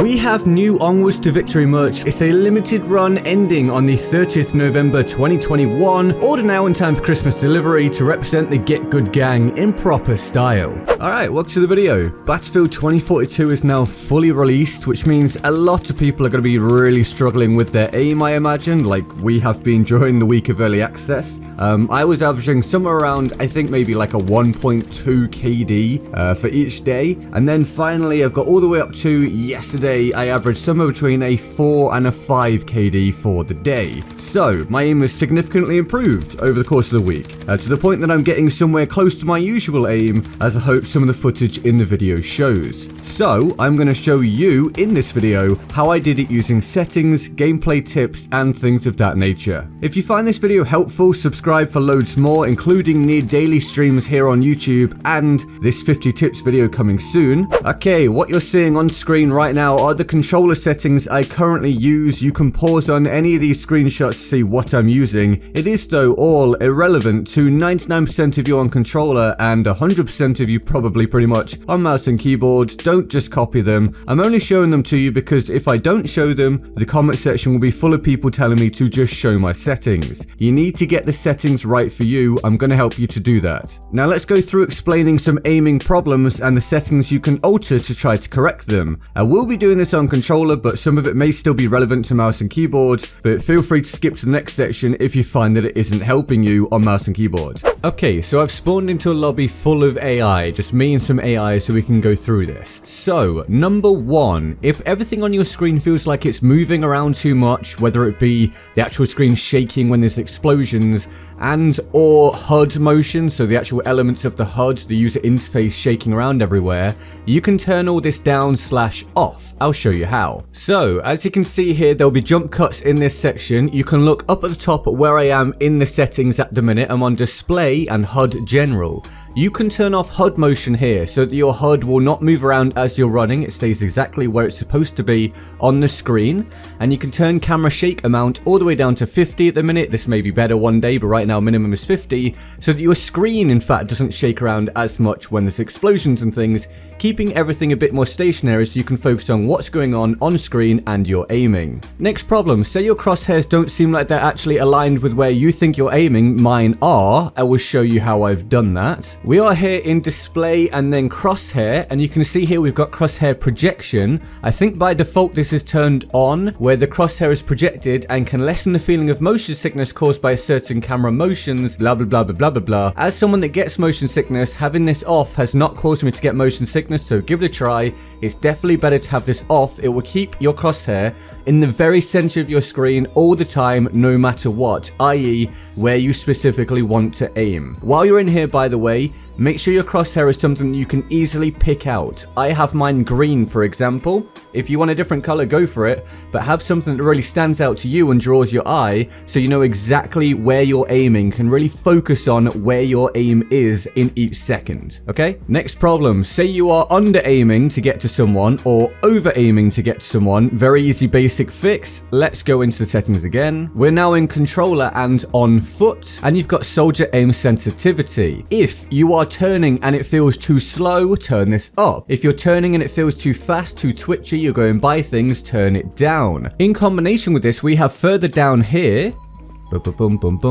We have new Onwards to Victory merch. It's a limited run ending on the 30th November 2021. Order now in time for Christmas delivery to represent the Get Good gang in proper style. Alright, welcome to the video. Battlefield 2042 is now fully released, which means a lot of people are going to be really struggling with their aim, I imagine, like we have been during the week of early access. I was averaging somewhere around, I think maybe like a 1.2 KD for each day. And then finally, I've got all the way up to yesterday. I averaged somewhere between a 4 and a 5 KD for the day. So my aim has significantly improved over the course of the week, to the point that I'm getting somewhere close to my usual aim, as I hope some of the footage in the video shows. So I'm going to show you in this video how I did it using settings, gameplay tips, and things of that nature. If you find this video helpful, subscribe for loads more, including near daily streams here on YouTube and this 50 tips video coming soon. Okay, what you're seeing on screen right now are the controller settings I currently use. You can pause on any of these screenshots to see what I'm using. It is though all irrelevant to 99% of you on controller and 100% of you probably pretty much on mouse and keyboard. Don't just copy them. I'm only showing them to you because if I don't show them, the comment section will be full of people telling me to just show my settings. You need to get the settings right for you. I'm going to help you to do that. Now let's go through explaining some aiming problems and the settings you can alter to try to correct them. I will be doing this on controller, but some of it may still be relevant to mouse and keyboard, but feel free to skip to the next section if you find that it isn't helping you on mouse and keyboard. Okay, so I've spawned into a lobby full of AI, just me and some AI, so we can go through this. So, number one, if everything on your screen feels like it's moving around too much, whether it be the actual screen shaking when there's explosions, and or HUD motion, so the actual elements of the HUD, the user interface shaking around everywhere, you can turn all this down/off. I'll show you how. So, as you can see here, there'll be jump cuts in this section. You can look up at the top at where I am in the settings at the minute. I'm on display and HUD general. You can turn off HUD motion here so that your HUD will not move around as you're running. It stays exactly where it's supposed to be on the screen. And you can turn camera shake amount all the way down to 50 at the minute. This may be better one day, but right now minimum is 50, so that your screen in fact doesn't shake around as much when there's explosions and things, keeping everything a bit more stationary so you can focus on what's going on screen and your aiming. Next problem, say your crosshairs don't seem like they're actually aligned with where you think you're aiming. Mine are. I will show you how I've done that. We are here in display and then crosshair, and you can see here we've got crosshair projection. I think by default this is turned on, where the crosshair is projected and can lessen the feeling of motion sickness caused by certain camera motions, blah blah blah blah blah blah blah. As someone that gets motion sickness, having this off has not caused me to get motion sickness, so give it a try. It's definitely better to have this off. It will keep your crosshair in the very center of your screen all the time, no matter what, i.e. where you specifically want to aim. While you're in here, by the way, make sure your crosshair is something you can easily pick out. I have mine green, for example. If you want a different color, go for it, but have something that really stands out to you and draws your eye so you know exactly where you're aiming, can really focus on where your aim is in each second, okay? Next problem, say you are under aiming to get to someone or over aiming to get to someone. Very easy basic fix. Let's go into the settings again. We're now in controller and on foot, and you've got soldier aim sensitivity. If you are turning and it feels too slow, turn this up. If you're turning and it feels too fast, too twitchy, you're going by things, turn it down. In combination with this, we have further down here,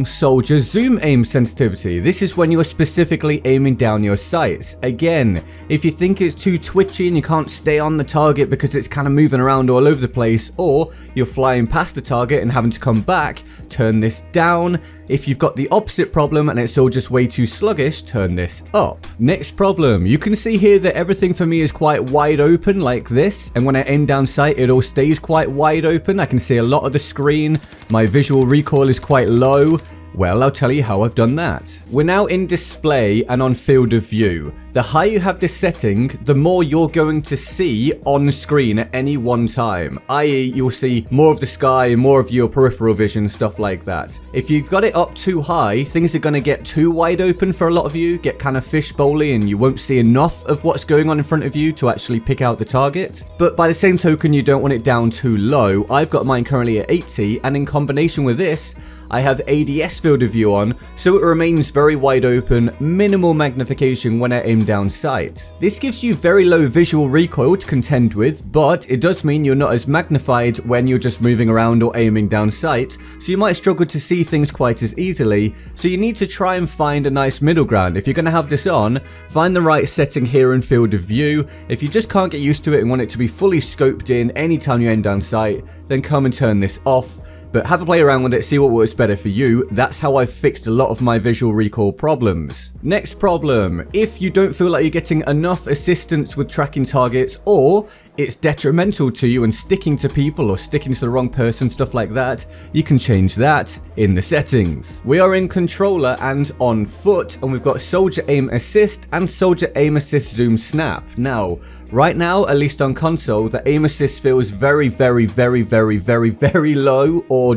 soldier zoom aim sensitivity. This is when you're specifically aiming down your sights. Again, if you think it's too twitchy and you can't stay on the target because it's kind of moving around all over the place, or you're flying past the target and having to come back, turn this down. If you've got the opposite problem and it's all just way too sluggish, turn this up. Next problem, you can see here that everything for me is quite wide open like this, and when I aim down sight it all stays quite wide open. I can see a lot of the screen. My visual recoil is quite low. Well, I'll tell you how I've done that. We're now in display and on field of view. The higher you have this setting, the more you're going to see on screen at any one time, i.e. you'll see more of the sky, more of your peripheral vision, stuff like that. If you've got it up too high, things are going to get too wide open for a lot of you, get kind of fishbowly, and you won't see enough of what's going on in front of you to actually pick out the target. But by the same token, you don't want it down too low. I've got mine currently at 80, and in combination with this, I have ADS field of view on, so it remains very wide open, minimal magnification when I aim down sight. This gives you very low visual recoil to contend with, but it does mean you're not as magnified when you're just moving around or aiming down sight, so you might struggle to see things quite as easily, so you need to try and find a nice middle ground. If you're going to have this on, find the right setting here in field of view. If you just can't get used to it and want it to be fully scoped in anytime you aim down sight, then come and turn this off. But have a play around with it, see what works better for you. That's how I've fixed a lot of my visual recall problems. Next problem, if you don't feel like you're getting enough assistance with tracking targets, or it's detrimental to you and sticking to people or sticking to the wrong person, stuff like that, you can change that in the settings. We are in controller and on foot, and we've got soldier aim assist and soldier aim assist zoom snap. Now, right now, at least on console, the aim assist feels very low or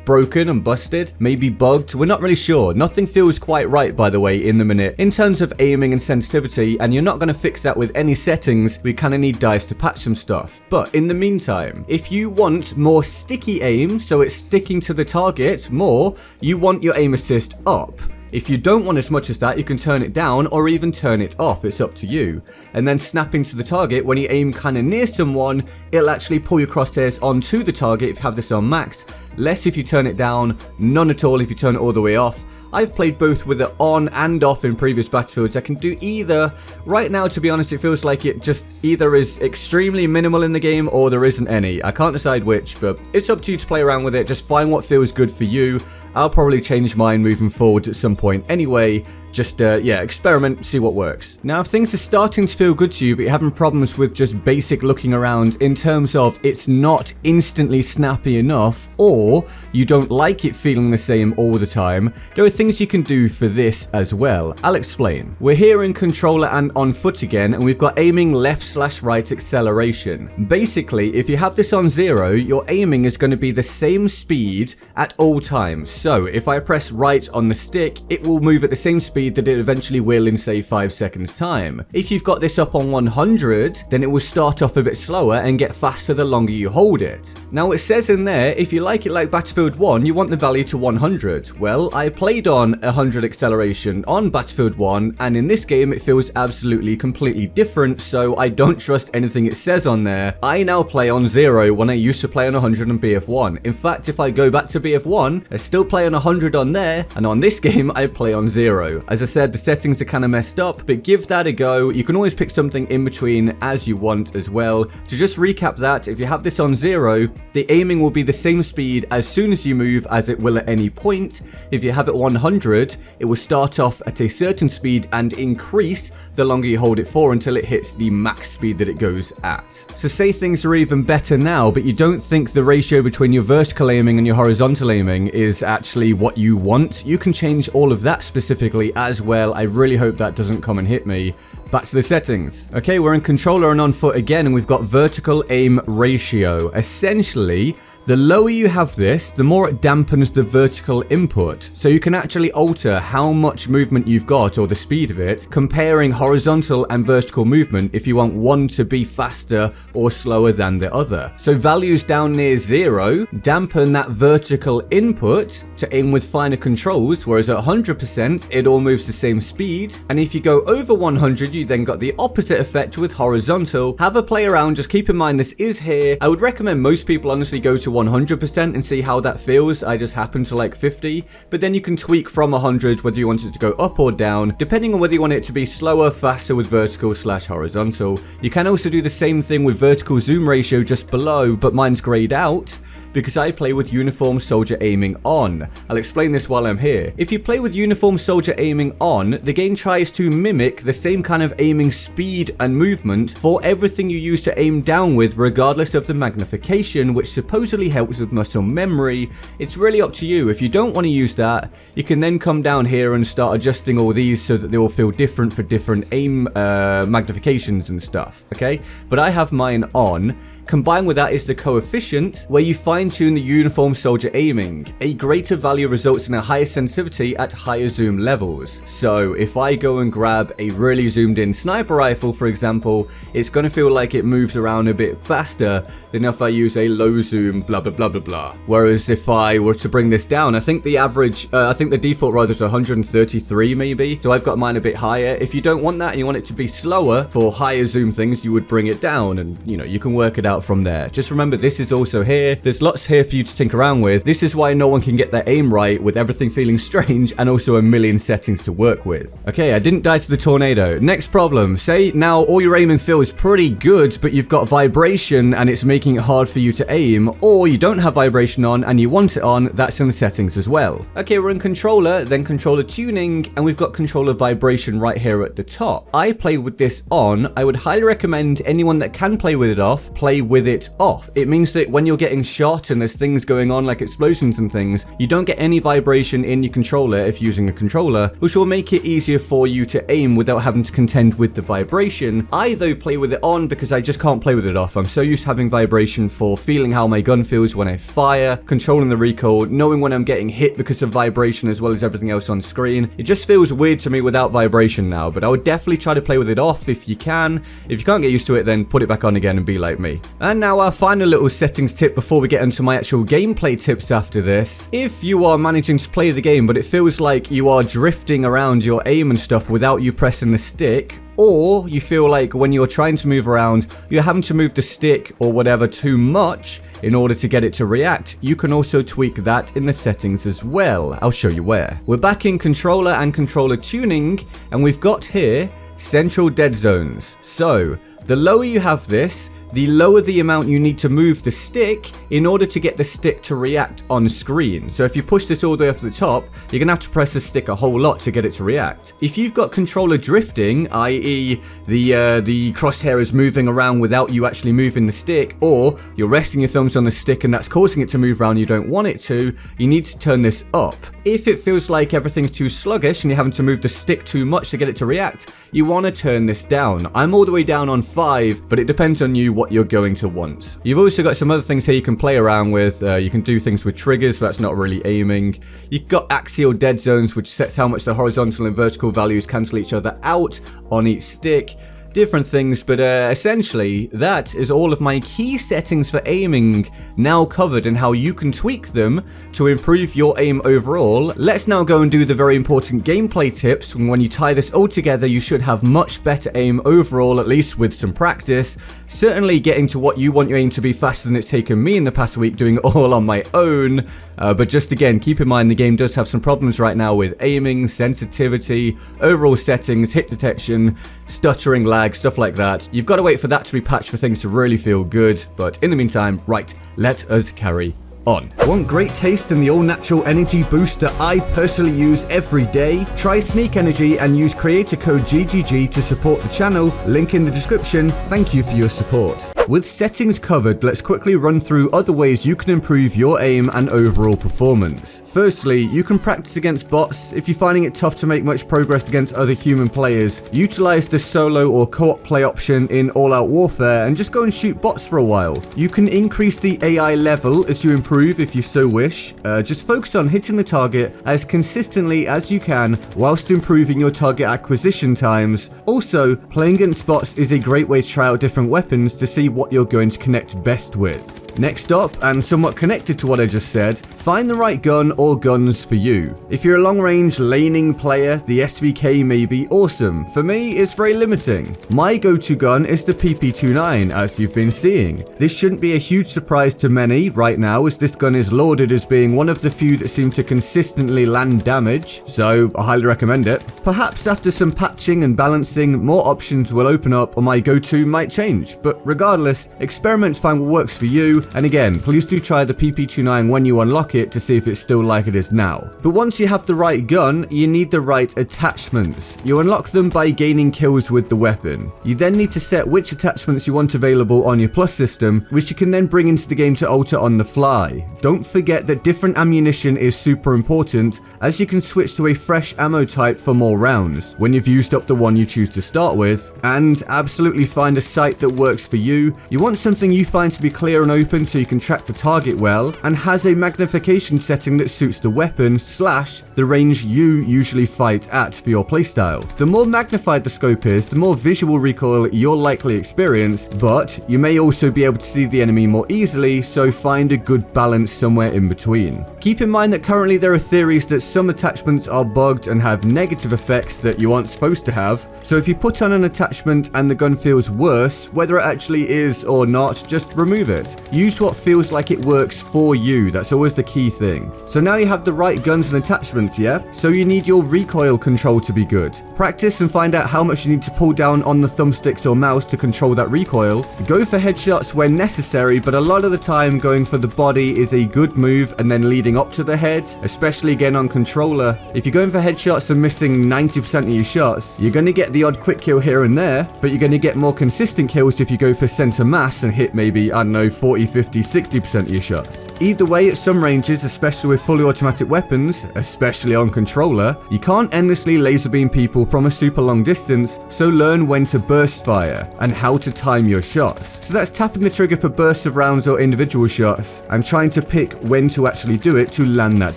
broken and busted, maybe bugged. We're not really sure. Nothing feels quite right, by the way, in the minute in terms of aiming and sensitivity, and you're not going to fix that with any settings. We kind of need DICE to patch some stuff. But in the meantime, if you want more sticky aim, so it's sticking to the target more, you want your aim assist up. If you don't want as much as that, you can turn it down or even turn it off. It's up to you. And then snapping to the target, when you aim kind of near someone, it'll actually pull your crosshairs onto the target if you have this on max. Less if you turn it down, none at all if you turn it all the way off. I've played both with it on and off in previous Battlefields. I can do either. Right now, to be honest, it feels like it just either is extremely minimal in the game or there isn't any. I can't decide which, but it's up to you to play around with it. Just find what feels good for you. I'll probably change mine moving forward at some point anyway. Just, yeah, experiment, see what works. Now, if things are starting to feel good to you, but you're having problems with just basic looking around in terms of it's not instantly snappy enough, or you don't like it feeling the same all the time, there are things you can do for this as well. I'll explain. We're here in controller and on foot again, and we've got aiming left/right acceleration. Basically, if you have this on 0, your aiming is going to be the same speed at all times. So, if I press right on the stick, it will move at the same speed that it eventually will in, say, 5 seconds time. If you've got this up on 100, then it will start off a bit slower and get faster the longer you hold it. Now, it says in there, if you like it like Battlefield 1, you want the value to 100. Well, I played on 100 acceleration on Battlefield 1, and in this game it feels absolutely completely different, so I don't trust anything it says on there. I now play on 0 when I used to play on 100 on BF1. In fact, if I go back to BF1, I still play on 100 on there, and on this game I play on 0. As I said, the settings are kind of messed up, but give that a go. You can always pick something in between as you want as well. To just recap that, if you have this on 0, the aiming will be the same speed as soon as you move as it will at any point. If you have it 100, it will start off at a certain speed and increase the longer you hold it for until it hits the max speed that it goes at. So say things are even better now, but you don't think the ratio between your vertical aiming and your horizontal aiming is actually what you want, you can change all of that specifically as well. I really hope that doesn't come and hit me. Back to the settings. Okay, we're in controller and on foot again, and we've got vertical aim ratio. Essentially, the lower you have this, the more it dampens the vertical input. So you can actually alter how much movement you've got or the speed of it, comparing horizontal and vertical movement if you want one to be faster or slower than the other. So values down near 0 dampen that vertical input to aim with finer controls, whereas at 100% it all moves the same speed. And if you go over 100, you then got the opposite effect with horizontal. Have a play around, just keep in mind this is here. I would recommend most people honestly go to 100% and see how that feels. I just happen to like 50, but then you can tweak from 100 whether you want it to go up or down, depending on whether you want it to be slower, faster with vertical/horizontal. You can also do the same thing with vertical zoom ratio just below, but mine's grayed out because I play with uniform soldier aiming on. I'll explain this while I'm here. If you play with uniform soldier aiming on, the game tries to mimic the same kind of aiming speed and movement for everything you use to aim down with, regardless of the magnification, which supposedly helps with muscle memory. It's really up to you. If you don't want to use that, you can then come down here and start adjusting all these so that they all feel different for different aim magnifications and stuff, okay? But I have mine on. Combined with that is the coefficient, where you fine-tune the uniform soldier aiming. A greater value results in a higher sensitivity at higher zoom levels. So if I go and grab a really zoomed in sniper rifle, for example, it's going to feel like it moves around a bit faster than if I use a low zoom blah blah blah blah blah. Whereas if I were to bring this down, I think the average, I think the default rather is 133 maybe, so I've got mine a bit higher. If you don't want that and you want it to be slower for higher zoom things, you would bring it down, and you know, you can work it out from there. Just remember, this is also here. There's lots here for you to tinker around with. This is why no one can get their aim right with everything feeling strange and also a million settings to work with. Okay, I didn't die to the tornado. Next problem. Say now all your aiming feels pretty good, but you've got vibration and it's making it hard for you to aim, or you don't have vibration on and you want it on. That's in the settings as well. Okay, we're in controller, then controller tuning, and we've got controller vibration right here at the top. I play with this on. I would highly recommend anyone that can play with it off, play with it off. It means that when you're getting shot and there's things going on like explosions and things, you don't get any vibration in your controller if using a controller, which will make it easier for you to aim without having to contend with the vibration. I though play with it on because I just can't play with it off. I'm so used to having vibration for feeling how my gun feels when I fire, controlling the recoil, knowing when I'm getting hit because of vibration as well as everything else on screen. It just feels weird to me without vibration now, but I would definitely try to play with it off if you can. If you can't get used to it, then put it back on again and be like me. And now our final little settings tip before we get into my actual gameplay tips after this. If you are managing to play the game but it feels like you are drifting around your aim and stuff without you pressing the stick, or you feel like when you're trying to move around, you're having to move the stick or whatever too much in order to get it to react, you can also tweak that in the settings as well. I'll show you where. We're back in controller and controller tuning, and we've got here central dead zones. So the lower you have this, the lower the amount you need to move the stick in order to get the stick to react on screen. So if you push this all the way up to the top, you're going to have to press the stick a whole lot to get it to react. If you've got controller drifting, i.e. the crosshair is moving around without you actually moving the stick, or you're resting your thumbs on the stick and that's causing it to move around, you don't want it to, you need to turn this up. If it feels like everything's too sluggish and you're having to move the stick too much to get it to react, you want to turn this down. I'm all the way down on 5, but it depends on you what you're going to want. You've also got some other things here you can play around with. You can do things with triggers, but that's not really aiming. You've got axial dead zones, which sets how much the horizontal and vertical values cancel each other out on each stick. Different things, but essentially that is all of my key settings for aiming now covered and how you can tweak them to improve your aim overall. Let's now go and do the very important gameplay tips. When you tie this all together, you should have much better aim overall, at least with some practice. Certainly getting to what you want your aim to be faster than it's taken me in the past week doing it all on my own. But just again, keep in mind the game does have some problems right now with aiming, sensitivity, overall settings, hit detection, stuttering, lag, stuff like that. You've got to wait for that to be patched for things to really feel good. But in the meantime, right, let us carry on. Want great taste and the all-natural energy boost that I personally use every day? Try Sneak Energy and use creator code GGG to support the channel. Link in the description. Thank you for your support. With settings covered, let's quickly run through other ways you can improve your aim and overall performance. Firstly, you can practice against bots. If you're finding it tough to make much progress against other human players, utilize the solo or co-op play option in All Out Warfare and just go and shoot bots for a while. You can increase the AI level as you improve if you so wish. Just focus on hitting the target as consistently as you can whilst improving your target acquisition times. Also, playing against bots is a great way to try out different weapons to see what you're going to connect best with. Next up, and somewhat connected to what I just said, find the right gun or guns for you. If you're a long-range laning player, the SVK may be awesome. For me, it's very limiting. My go-to gun is the PP29, as you've been seeing. This shouldn't be a huge surprise to many right now, as this gun is lauded as being one of the few that seem to consistently land damage, so I highly recommend it. Perhaps after some patching and balancing, more options will open up or my go-to might change, but regardless, experiment to find what works for you. And again, please do try the PP29 when you unlock it to see if it's still like it is now. But once you have the right gun, you need the right attachments. You unlock them by gaining kills with the weapon. You then need to set which attachments you want available on your plus system, which you can then bring into the game to alter on the fly. Don't forget that different ammunition is super important, as you can switch to a fresh ammo type for more rounds when you've used up the one you choose to start with. And absolutely find a sight that works for you. 2, you want something you find to be clear and open so you can track the target well, and has a magnification setting that suits the weapon / the range you usually fight at for your playstyle. The more magnified the scope is, the more visual recoil you'll likely experience, but you may also be able to see the enemy more easily, so find a good balance somewhere in between. Keep in mind that currently there are theories that some attachments are bugged and have negative effects that you aren't supposed to have, so if you put on an attachment and the gun feels worse, whether it actually is or not, just remove it. Use what feels like it works for you, that's always the key thing. So now you have the right guns and attachments, yeah? So you need your recoil control to be good. Practice and find out how much you need to pull down on the thumbsticks or mouse to control that recoil. Go for headshots when necessary, but a lot of the time going for the body is a good move, and then leading up to the head, especially again on controller. If you're going for headshots and missing 90% of your shots, you're going to get the odd quick kill here and there, but you're going to get more consistent kills if you go for center mass and hit maybe, I don't know, 40, 50, 60% of your shots. Either way, at some ranges, especially with fully automatic weapons, especially on controller, you can't endlessly laser beam people from a super long distance, so learn when to burst fire and how to time your shots. So that's tapping the trigger for bursts of rounds or individual shots, and trying to pick when to actually do it to land that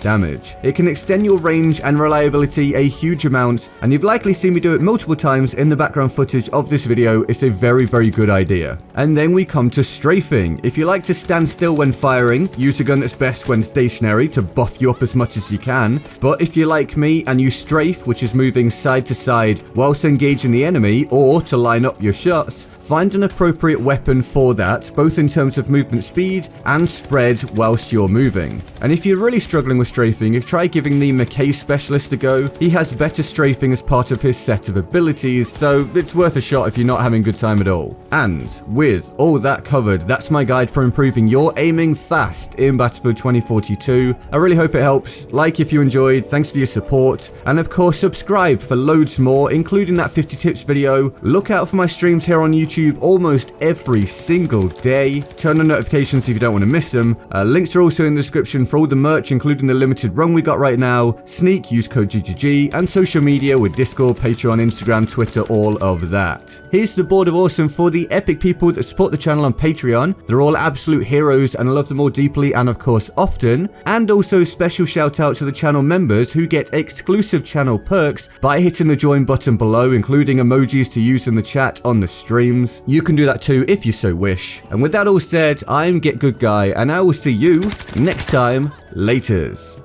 damage. It can extend your range and reliability a huge amount, and you've likely seen me do it multiple times in the background footage of this video. It's a very, very good idea. And then we come to strafing. If you like to stand still when firing, use a gun that's best when stationary to buff you up as much as you can. But if you're like me and you strafe, which is moving side to side whilst engaging the enemy or to line up your shots, find an appropriate weapon for that, both in terms of movement speed and spread whilst you're moving. And if you're really struggling with strafing, try giving the McKay Specialist a go. He has better strafing as part of his set of abilities, so it's worth a shot if you're not having a good time at all. And with all that covered, that's my guide for improving your aiming fast in Battlefield 2042. I really hope it helps. Like if you enjoyed, thanks for your support, and of course subscribe for loads more, including that 50 tips video. Look out for my streams here on YouTube almost every single day. Turn on notifications if you don't want to miss them. Links are also in the description for all the merch, including the limited run we got right now, Sneak, use code GGG, and social media with Discord, Patreon, Instagram, Twitter, all of that. Here's the board of awesome for the epic people that support the channel on Patreon. They're all absolute heroes and I love them all deeply and of course often. And also special shout out to the channel members who get exclusive channel perks by hitting the join button below, including emojis to use in the chat on the streams. You can do that too if you so wish. And with that all said, I'm GetGoodGuy and I will see you next time. Laters.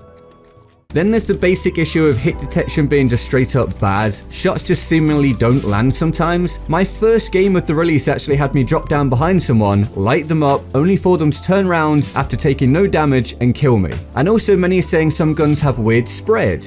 Then there's the basic issue of hit detection being just straight up bad. Shots just seemingly don't land sometimes. My first game with the release actually had me drop down behind someone, light them up, only for them to turn around after taking no damage and kill me. And also many are saying some guns have weird spread.